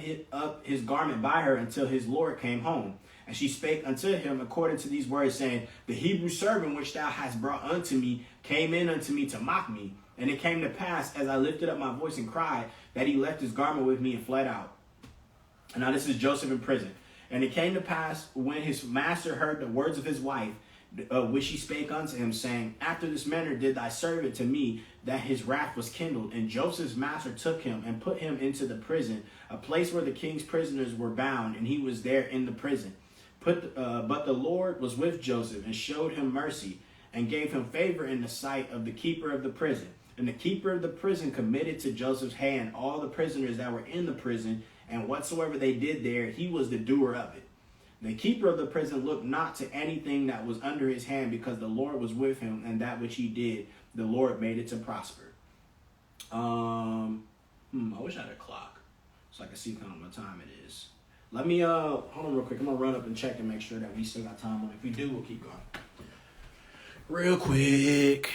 his garment by her until his Lord came home. And she spake unto him according to these words, saying, the Hebrew servant which thou hast brought unto me came in unto me to mock me. And it came to pass, as I lifted up my voice and cried, that he left his garment with me and fled out. And now this is Joseph in prison. And it came to pass, when his master heard the words of his wife, which she spake unto him, saying, after this manner did thy servant to me, that his wrath was kindled. And Joseph's master took him and put him into the prison, a place where the king's prisoners were bound, and he was there in the prison. But the Lord was with Joseph, and showed him mercy, and gave him favor in the sight of the keeper of the prison. And the keeper of the prison committed to Joseph's hand all the prisoners that were in the prison, and whatsoever they did there, he was the doer of it. The keeper of the prison looked not to anything that was under his hand, because the Lord was with him, and that which he did, the Lord made it to prosper. I wish I had a clock so I could see kind of what time it is. Let me, hold on real quick. I'm going to run up and check and make sure that we still got time on it. If we do, we'll keep going. Real quick.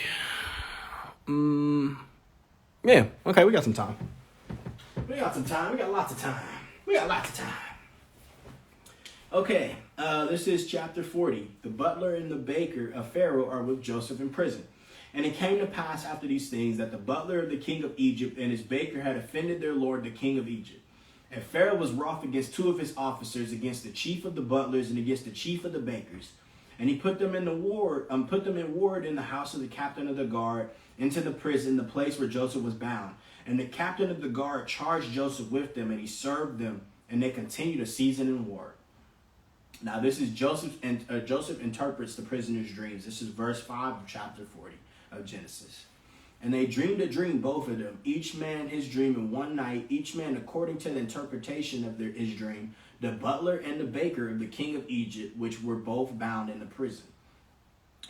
Yeah, okay, we got some time. We got lots of time. Okay, this is chapter 40. The butler and the baker of Pharaoh are with Joseph in prison. And it came to pass after these things that the butler of the king of Egypt and his baker had offended their lord, the king of Egypt. And Pharaoh was wroth against two of his officers, against the chief of the butlers and against the chief of the bakers. And he put them in ward in the house of the captain of the guard, into the prison, the place where Joseph was bound. And the captain of the guard charged Joseph with them, and he served them, and they continued a season in war. Now this is Joseph interprets the prisoner's dreams. This is verse 5 of chapter 40 of Genesis. And they dreamed a dream, both of them, each man his dream in one night, each man according to the interpretation of his dream, the butler and the baker of the king of Egypt, which were both bound in the prison.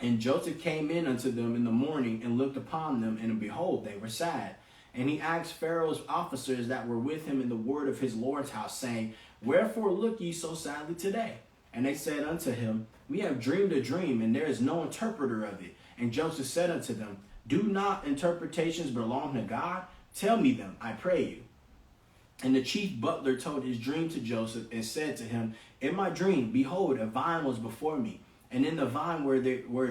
And Joseph came in unto them in the morning and looked upon them, and behold, they were sad. And he asked Pharaoh's officers that were with him in the ward of his lord's house, saying, wherefore look ye so sadly today? And they said unto him, we have dreamed a dream, and there is no interpreter of it. And Joseph said unto them, do not interpretations belong to God? Tell me them, I pray you. And the chief butler told his dream to Joseph, and said to him, in my dream, behold, a vine was before me. And in the vine were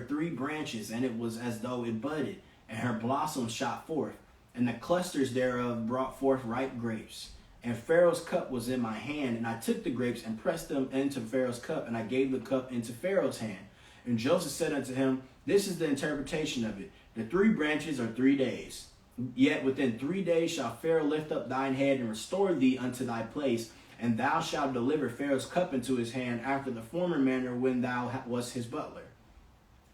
3 branches, and it was as though it budded, and her blossoms shot forth, and the clusters thereof brought forth ripe grapes. And Pharaoh's cup was in my hand, and I took the grapes and pressed them into Pharaoh's cup, and I gave the cup into Pharaoh's hand. And Joseph said unto him, this is the interpretation of it. The 3 branches are 3 days. Yet within 3 days shall Pharaoh lift up thine head and restore thee unto thy place, and thou shalt deliver Pharaoh's cup into his hand after the former manner when thou wast his butler.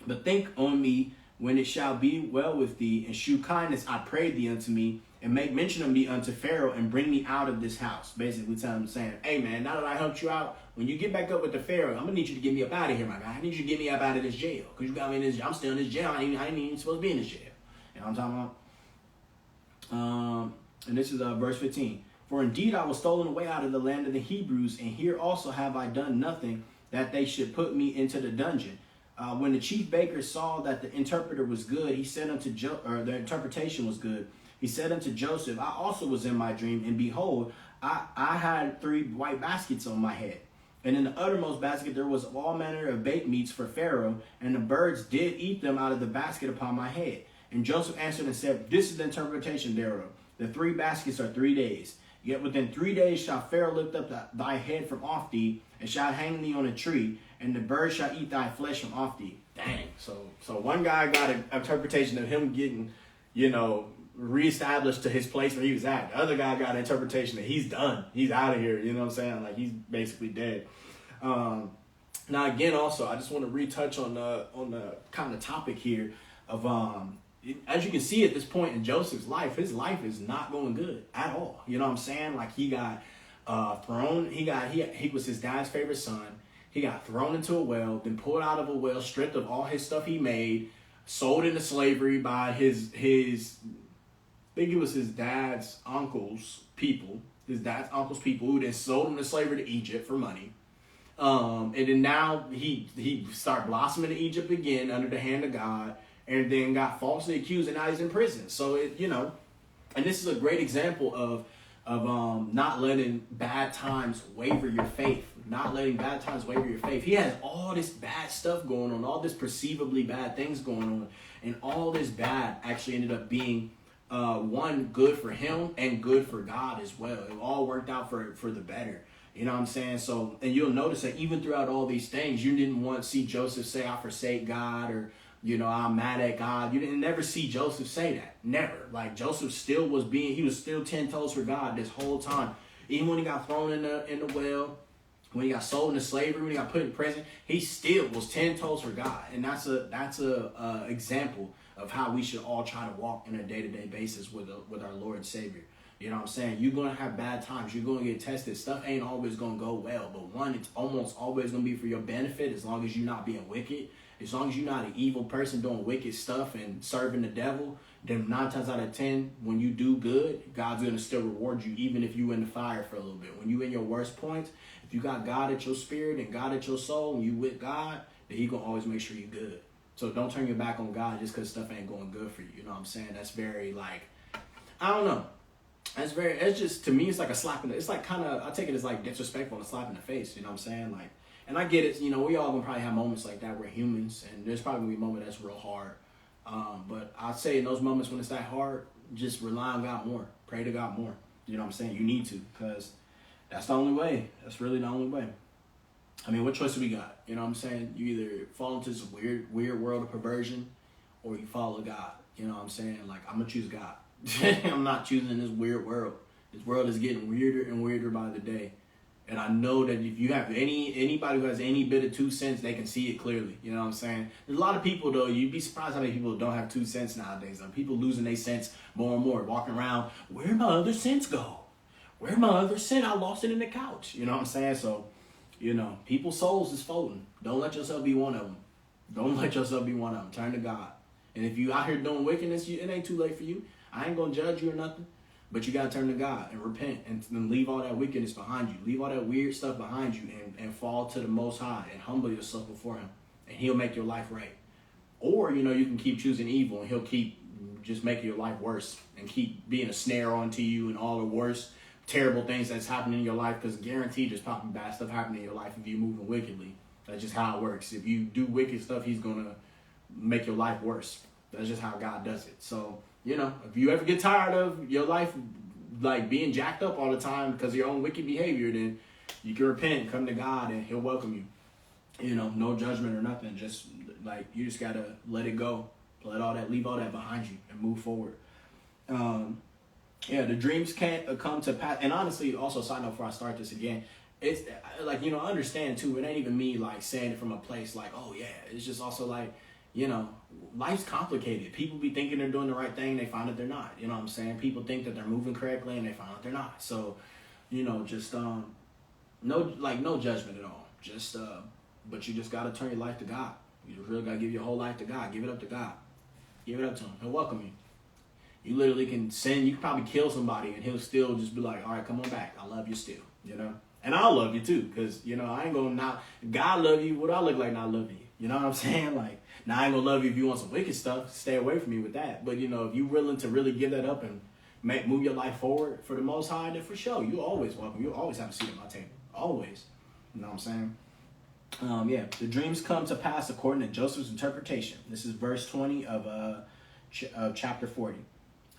But think on me when it shall be well with thee, and shew kindness, I pray thee, unto me, and make mention of me unto Pharaoh, and bring me out of this house. Basically telling him, saying, hey man, now that I helped you out, when you get back up with the Pharaoh, I'm gonna need you to get me up out of here, my guy. I need you to get me up out of this jail, because you got me in this jail. I'm still in this jail. I ain't even supposed to be in this jail. You know what I'm talking about? And this is verse 15. For indeed I was stolen away out of the land of the Hebrews, and here also have I done nothing that they should put me into the dungeon. When the chief baker saw that the interpreter was good, he said unto the interpretation was good. He said unto Joseph, I also was in my dream, and behold, I had 3 white baskets on my head. And in the uttermost basket there was all manner of baked meats for Pharaoh, and the birds did eat them out of the basket upon my head. And Joseph answered and said, this is the interpretation thereof. The 3 baskets are 3 days. Yet within 3 days shall Pharaoh lift up thy head from off thee, and shall hang thee on a tree, and the birds shall eat thy flesh from off thee. Dang. So one guy got an interpretation of him getting, reestablished to his place where he was at. The other guy got an interpretation that he's done. He's out of here. You know what I'm saying? Like, he's basically dead. Now, again, also, I just want to retouch on the kind of topic here of, as you can see at this point in Joseph's life, his life is not going good at all. You know what I'm saying? Like, he got thrown. He was his dad's favorite son. He got thrown into a well, then pulled out of a well, stripped of all his stuff he made, sold into slavery by his I think it was his dad's uncle's people. His dad's uncle's people who then sold him to slavery to Egypt for money. And then now he started blossoming in Egypt again under the hand of God, and then got falsely accused, and now he's in prison. So and this is a great example of not letting bad times waver your faith. Not letting bad times waver your faith. He has all this bad stuff going on, all this perceivably bad things going on, and all this bad actually ended up being one, good for him and good for God as well. It all worked out for the better. You know what I'm saying? So, and you'll notice that even throughout all these things, you didn't want to see Joseph say, I forsake God, or, I'm mad at God. You didn't never see Joseph say that. Never. Like, Joseph still he was still 10 toes for God this whole time. Even when he got thrown in the well, when he got sold into slavery, when he got put in prison, he still was 10 toes for God. And that's a example of how we should all try to walk in a day-to-day basis with our Lord and Savior. You know what I'm saying? You're going to have bad times. You're going to get tested. Stuff ain't always going to go well. But one, it's almost always going to be for your benefit, as long as you're not being wicked. As long as you're not an evil person doing wicked stuff and serving the devil, then 9 times out of 10, when you do good, God's going to still reward you, even if you in the fire for a little bit. When you in your worst points, if you got God at your spirit and God at your soul, and you with God, then He going to always make sure you're good. So don't turn your back on God just because stuff ain't going good for you. You know what I'm saying? That's very, I don't know. It's just, to me, it's like a slap in the, it's like kind of, I take it as like disrespectful and a slap in the face. You know what I'm saying? Like, and I get it. We all gonna probably have moments like that. We're humans, and there's probably gonna be a moment that's real hard. But I'd say in those moments when it's that hard, just rely on God more. Pray to God more. You know what I'm saying? You need to, because that's the only way. That's really the only way. I mean, what choice do we got? You know what I'm saying? You either fall into this weird world of perversion, or you follow God. You know what I'm saying? Like, I'm gonna choose God. I'm not choosing this weird world. This world is getting weirder and weirder by the day. And I know that if you have anybody who has any bit of 2 cents, they can see it clearly. You know what I'm saying? There's a lot of people, though, you'd be surprised how many people don't have 2 cents nowadays. People losing their cents more and more, walking around, where'd my other cents go? Where'd my other cent? I lost it in the couch. You know what I'm saying? So, people's souls is folding. Don't let yourself be one of them. Don't let yourself be one of them. Turn to God. And if you out here doing wickedness, it ain't too late for you. I ain't going to judge you or nothing. But you got to turn to God and repent and then leave all that wickedness behind you. Leave all that weird stuff behind you and fall to the Most High and humble yourself before Him. And He'll make your life right. Or, you can keep choosing evil and He'll keep just making your life worse and keep being a snare onto you and all the worst, terrible things that's happening in your life, because guaranteed there's probably bad stuff happening in your life if you're moving wickedly. That's just how it works. If you do wicked stuff, He's going to make your life worse. That's just how God does it. So, if you ever get tired of your life being jacked up all the time because of your own wicked behavior, then you can repent, come to God, and He'll welcome you. You know, no judgment or nothing. Just like, you just gotta let it go. Leave all that behind you and move forward. Yeah, the dreams can't come to pass. And honestly, also side note before I start this again, it's like, you know, I understand too. It ain't even me like saying it from a place like, oh yeah. It's just also like, you know, life's complicated. People be thinking they're doing the right thing, they find that they're not. You know what I'm saying? People think that they're moving correctly and they find out they're not. So, you know, just no judgment at all. Just but you just gotta turn your life to God. You just really gotta give your whole life to God. Give it up to God. Give it up to Him. He'll welcome you. You literally can sin. You can probably kill somebody and He'll still just be like, all right, come on back. I love you still. You know? And I'll love you too. Because, you know, I ain't gonna not. God love you. What I look like not loving you? You know what I'm saying? Like, now I ain't gonna love you if you want some wicked stuff. Stay away from me with that. But, you know, if you're willing to really give that up and move your life forward for the Most High, then for sure, you always welcome. You always have a seat at my table. Always. You know what I'm saying? Yeah, the dreams come to pass according to Joseph's interpretation. This is verse 20 of chapter 40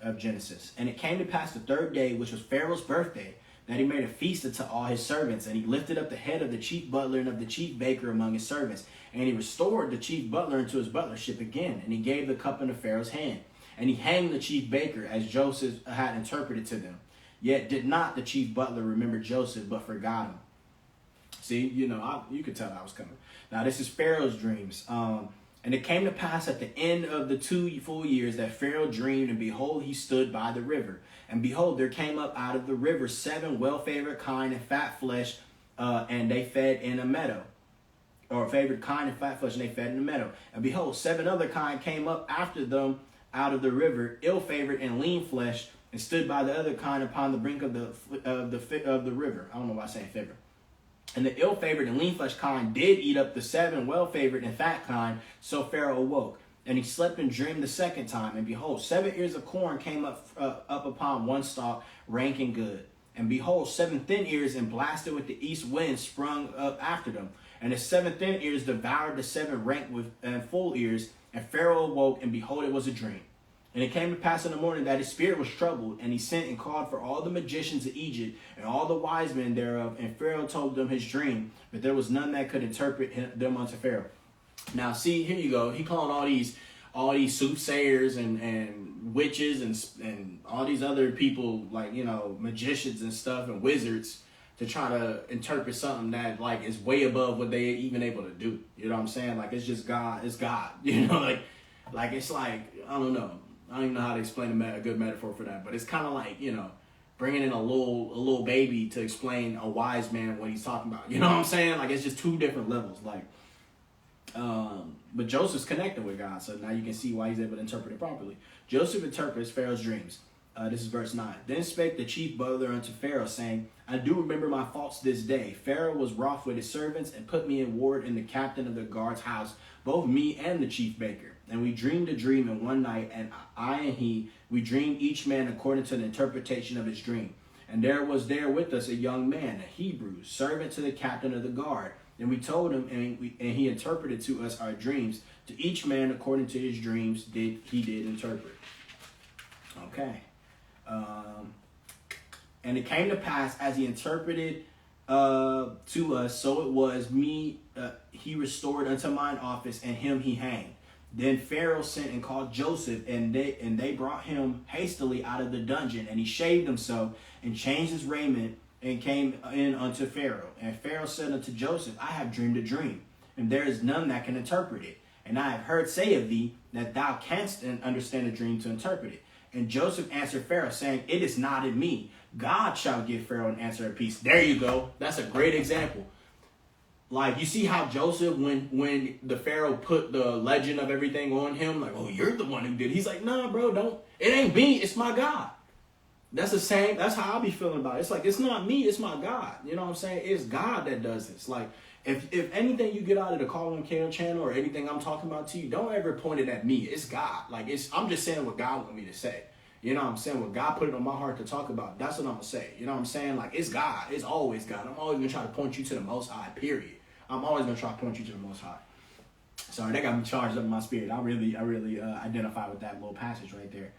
of Genesis. And it came to pass the third day, which was Pharaoh's birthday, that he made a feast unto all his servants. And he lifted up the head of the chief butler and of the chief baker among his servants. And he restored the chief butler into his butlership again. And he gave the cup into Pharaoh's hand. And he hanged the chief baker as Joseph had interpreted to them. Yet did not the chief butler remember Joseph, but forgot him. See, you know, you could tell I was coming. Now, this is Pharaoh's dreams. And it came to pass at the end of the 2 full years that Pharaoh dreamed, and behold, he stood by the river. And behold, there came up out of the river 7 well-favored kine and fat flesh, and they fed in a meadow. Or favored kine and fat flesh, and they fed in a meadow. And behold, 7 other kine came up after them out of the river, ill-favored and lean flesh, and stood by the other kine upon the brink of the river. I don't know why I say favor. And the ill-favored and lean-fleshed kine did eat up the 7 well-favored and fat kine. So Pharaoh awoke, and he slept and dreamed the second time. And behold, 7 ears of corn came up upon one stalk, rank and good. And behold, 7 thin ears and blasted with the east wind sprung up after them. And the 7 thin ears devoured the 7 rank with and full ears. And Pharaoh awoke, and behold, it was a dream. And it came to pass in the morning that his spirit was troubled, and he sent and called for all the magicians of Egypt and all the wise men thereof. And Pharaoh told them his dream, but there was none that could interpret them unto Pharaoh. Now, see, here you go. He calling all these soothsayers and witches and all these other people, like, you know, magicians and stuff and wizards, to try to interpret something that, like, is way above what they even able to do. You know what I'm saying? Like, it's just God. It's God. You know, like it's like, I don't know. I don't even know how to explain a good metaphor for that, but it's kind of like, you know, bringing in a little baby to explain a wise man what he's talking about. You know what I'm saying? Like, it's just 2 different levels. Like, but Joseph's connected with God, so now you can see why he's able to interpret it properly. Joseph interprets Pharaoh's dreams. This is verse 9. Then spake the chief butler unto Pharaoh, saying, I do remember my faults this day. Pharaoh was wroth with his servants, and put me in ward in the captain of the guard's house, both me and the chief baker. And we dreamed a dream in one night, and I and he, we dreamed each man according to the interpretation of his dream. And there was there with us a young man, a Hebrew, servant to the captain of the guard. And we told him, and he interpreted to us our dreams. To each man according to his dreams he did interpret. Okay. And it came to pass as he interpreted to us, so it was me he restored unto mine office, and him he hanged. Then Pharaoh sent and called Joseph, and they brought him hastily out of the dungeon, and he shaved himself and changed his raiment and came in unto Pharaoh. And Pharaoh said unto Joseph, I have dreamed a dream, and there is none that can interpret it. And I have heard say of thee that thou canst understand a dream to interpret it. And Joseph answered Pharaoh, saying, It is not in me. God shall give Pharaoh an answer of peace. There you go. That's a great example. Like, you see how Joseph, when the Pharaoh put the legend of everything on him, like, oh, you're the one who did it. He's like, nah, bro, don't. It ain't me. It's my God. That's the same. That's how I'll be feeling about it. It's like, it's not me. It's my God. You know what I'm saying? It's God that does this. Like, if anything you get out of the Call on Kale channel or anything I'm talking about to you, don't ever point it at me. It's God. Like, I'm just saying what God wants me to say. You know what I'm saying? What God put it on my heart to talk about, that's what I'm going to say. You know what I'm saying? Like, it's God. It's always God. I'm always going to try to point you to the Most High, period. I'm always going to try to point you to the Most High. Sorry, that got me charged up in my spirit. I really identify with that little passage right there.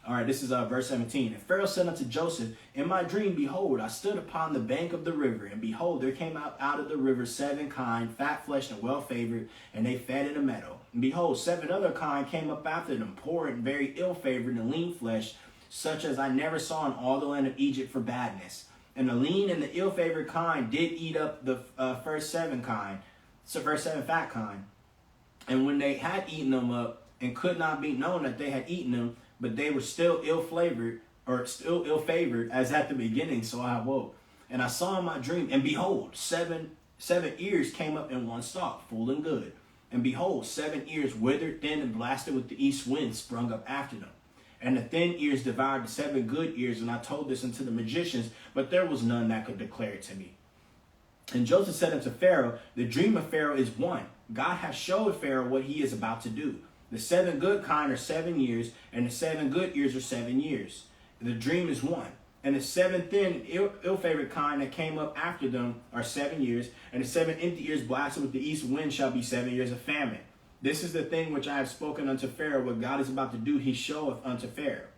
All right, this is verse 17. And Pharaoh said unto Joseph, in my dream, behold, I stood upon the bank of the river, and behold, there came out of the river 7 kine, fat-fleshed and well-favored, and they fed in a meadow. And behold, 7 other kine came up after them, poor and very ill-favored and lean-fleshed, such as I never saw in all the land of Egypt for badness. And the lean and the ill-favored kine did eat up the first 7 fat kine. And when they had eaten them up, and could not be known that they had eaten them, but they were still ill-favored as at the beginning, so I awoke. And I saw in my dream, and behold, seven ears came up in one stalk, full and good. And behold, 7 ears withered, thin, and blasted with the east wind sprung up after them. And the thin ears devoured the 7 good ears, and I told this unto the magicians, but there was none that could declare it to me. And Joseph said unto Pharaoh, the dream of Pharaoh is one. God hath showed Pharaoh what he is about to do. The 7 good kine are 7 years, and the 7 good ears are 7 years. The dream is one. And the 7 thin, ill-favored kine that came up after them are 7 years, and the 7 empty ears blasted with the east wind shall be 7 years of famine. This is the thing which I have spoken unto Pharaoh, what God is about to do, he showeth unto Pharaoh.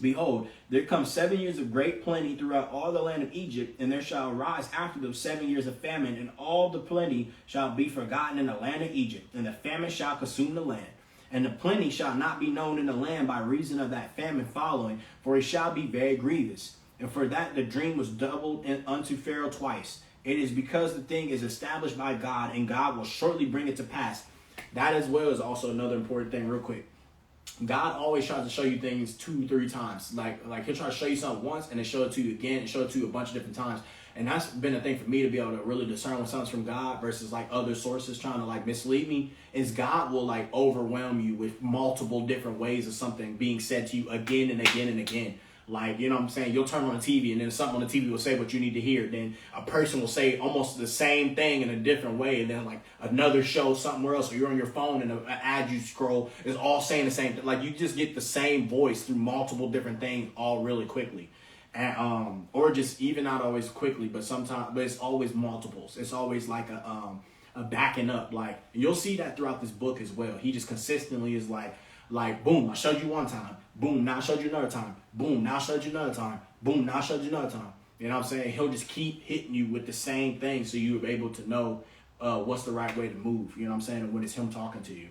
Behold, there come 7 years of great plenty throughout all the land of Egypt, and there shall arise after them 7 years of famine, and all the plenty shall be forgotten in the land of Egypt, and the famine shall consume the land. And the plenty shall not be known in the land by reason of that famine following, for it shall be very grievous. And for that the dream was doubled unto Pharaoh twice. It is because the thing is established by God, and God will shortly bring it to pass. That as well is also another important thing real quick. God always tries to show you things 2-3 times. Like he'll try to show you something once and then show it to you again and show it to you a bunch of different times. And that's been a thing for me to be able to really discern when something's from God versus like other sources trying to like mislead me, is God will like overwhelm you with multiple different ways of something being said to you again and again and again. Like, you know what I'm saying? You'll turn on the TV and then something on the TV will say what you need to hear. Then a person will say almost the same thing in a different way. And then like another show somewhere else, or you're on your phone and an ad you scroll is all saying the same thing. Like you just get the same voice through multiple different things all really quickly. And, or just even not always quickly, but sometimes, but it's always multiples. It's always like a backing up. Like you'll see that throughout this book as well. He just consistently is like, boom, I showed you one time. Boom, now I showed you another time. Boom, now I showed you another time. Boom, now I showed you another time. You know what I'm saying? He'll just keep hitting you with the same thing so you're able to know what's the right way to move. You know what I'm saying? When it's him talking to you.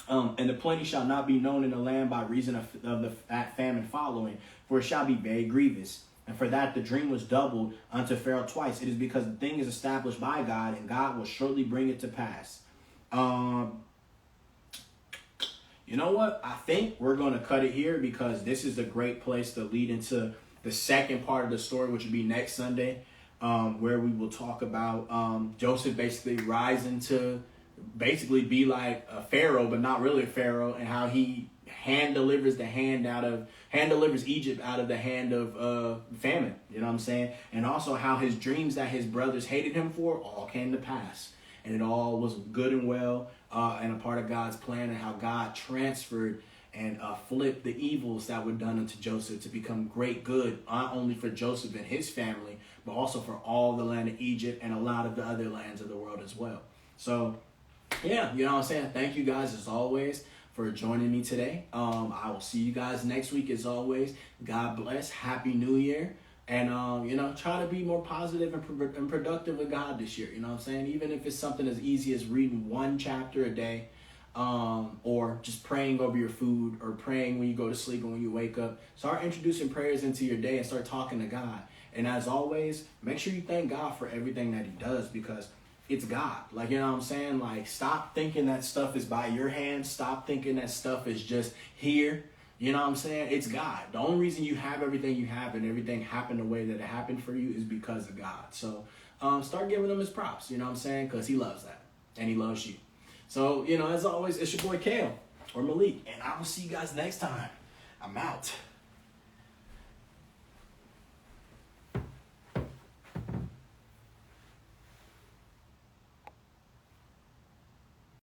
And the plenty shall not be known in the land by reason of the famine following, for it shall be very grievous. And for that the dream was doubled unto Pharaoh twice. It is because the thing is established by God, and God will shortly bring it to pass. You know what? I think we're going to cut it here because this is a great place to lead into the second part of the story, which will be next Sunday, where we will talk about Joseph basically rising to basically be like a Pharaoh, but not really a Pharaoh, and how he hand delivers Egypt out of the hand of famine. You know what I'm saying? And also how his dreams that his brothers hated him for all came to pass. And it all was good and well and a part of God's plan, and how God transferred and flipped the evils that were done unto Joseph to become great good, not only for Joseph and his family, but also for all the land of Egypt and a lot of the other lands of the world as well. So, yeah, you know what I'm saying? Thank you guys as always for joining me today. I will see you guys next week as always. God bless. Happy New Year. And, try to be more positive and productive with God this year. You know what I'm saying? Even if it's something as easy as reading 1 chapter a day, or just praying over your food, or praying when you go to sleep and when you wake up. Start introducing prayers into your day and start talking to God. And as always, make sure you thank God for everything that he does, because it's God. Like, you know what I'm saying? Like, stop thinking that stuff is by your hand. Stop thinking that stuff is just here. You know what I'm saying? It's God. The only reason you have everything you have and everything happened the way that it happened for you is because of God. So start giving him his props, you know what I'm saying? Because he loves that. And he loves you. So, as always, it's your boy Kale or Malik. And I will see you guys next time. I'm out.